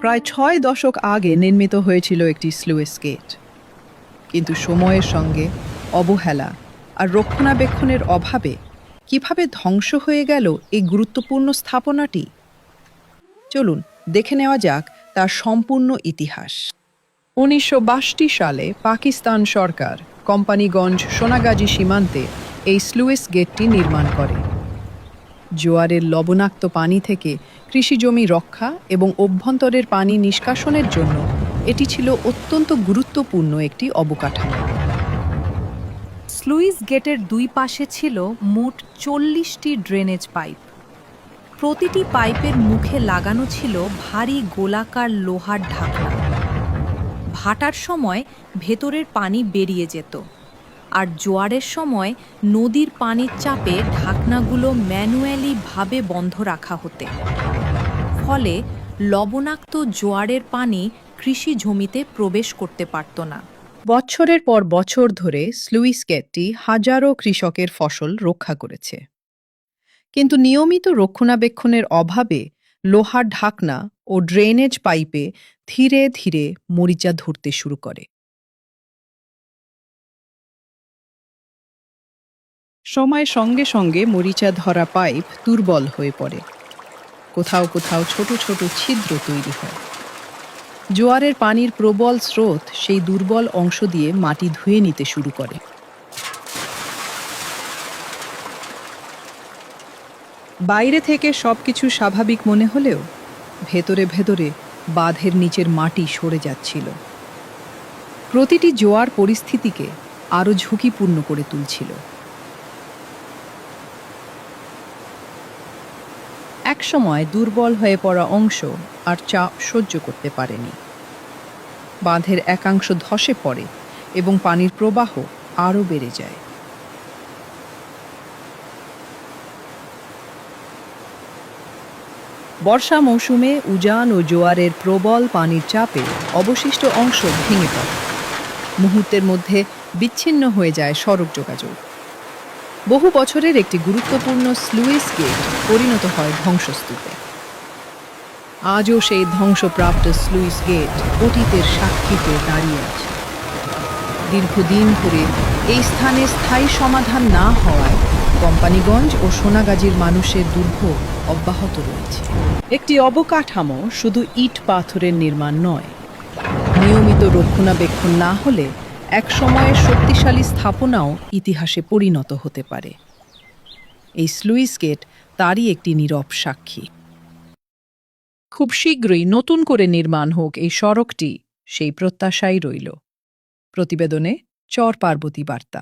প্রায় ৬ দশক আগে নির্মিত হয়েছিল একটি স্লুইস গেট, কিন্তু সময়ের সঙ্গে অবহেলা আর রক্ষণাবেক্ষণের অভাবে কিভাবে ধ্বংস হয়ে গেল এই গুরুত্বপূর্ণ স্থাপনাটি। চলুন দেখে নেওয়া যাক তার সম্পূর্ণ ইতিহাস। ১৯৬২ সালে পাকিস্তান সরকার কোম্পানিগঞ্জ সোনাগাজী সীমান্তে এই স্লুইস গেটটি নির্মাণ করে। জোয়ারের লবণাক্ত পানি থেকে কৃষিজমি রক্ষা এবং অভ্যন্তরের পানি নিষ্কাশনের জন্য এটি ছিল অত্যন্ত গুরুত্বপূর্ণ একটি অবকাঠামো। স্লুইস গেটের দুই পাশে ছিল মোট ৪০টি ড্রেনেজ পাইপ। প্রতিটি পাইপের মুখে লাগানো ছিল ভারী গোলাকার লোহার ঢাকনা। ভাটার সময় ভেতরের পানি বেরিয়ে যেত, আর জোয়ারের সময় নদীর পানির চাপে ঢাকনাগুলো ম্যানুয়ালি ভাবে বন্ধ রাখা হতো। ফলে লবণাক্ত জোয়ারের পানি কৃষি জমিতে প্রবেশ করতে পারত না। বছরের পর বছর ধরে স্লুইস গেটটি হাজারো কৃষকের ফসল রক্ষা করেছে, কিন্তু নিয়মিত রক্ষণাবেক্ষণের অভাবে লোহার ঢাকনা ও ড্রেনেজ পাইপে ধীরে ধীরে মরিচা ধরতে শুরু করে। সময়ের সঙ্গে সঙ্গে মরিচা ধরা পাইপ দুর্বল হয়ে পড়ে, কোথাও কোথাও ছোট ছোট ছিদ্র তৈরি হয়। জোয়ারের পানির প্রবল স্রোত সেই দুর্বল অংশ দিয়ে মাটি ধুয়ে নিতে শুরু করে। বাইরে থেকে সবকিছু স্বাভাবিক মনে হলেও ভেতরে ভেতরে বাঁধের নিচের মাটি সরে যাচ্ছিল। প্রতিটি জোয়ার পরিস্থিতিকে আরও ঝুঁকিপূর্ণ করে তুলছিল। একসময় দুর্বল হয়ে পড়া অংশ আর চাপ সহ্য করতে পারেনি। বাঁধের একাংশ ধসে পড়ে এবং পানির প্রবাহ আরও বেড়ে যায়। বর্ষা মৌসুমে উজান ও জোয়ারের প্রবল পানির চাপে অবশিষ্ট অংশ ভেঙে পড়ে। মুহূর্তের মধ্যে বিচ্ছিন্ন হয়ে যায় সড়ক যোগাযোগ। বহু বছরের একটি গুরুত্বপূর্ণ স্লুইস গেট পরিণত হয় ধ্বংসস্তূপে। আজও সেই ধ্বংসপ্রাপ্ত স্লুইস গেট অতীতের সাক্ষী হয়ে দাঁড়িয়ে আছে। দীর্ঘদিন ধরে এই স্থানে স্থায়ী সমাধান না হওয়ায় কোম্পানিগঞ্জ ও সোনাগাজীর মানুষের দুর্ভোগ অব্যাহত রয়েছে। একটি অবকাঠামো শুধু ইট পাথরের নির্মাণ নয়, নিয়মিত রক্ষণাবেক্ষণ না হলে এক সময়ের শক্তিশালী স্থাপনাও ইতিহাসে পরিণত হতে পারে। এই স্লুইস গেট তারই একটি নীরব সাক্ষী। খুব শীঘ্রই নতুন করে নির্মাণ হোক এই সড়কটি, সেই প্রত্যাশাই রইল। প্রতিবেদনে চর পার্বতী বার্তা।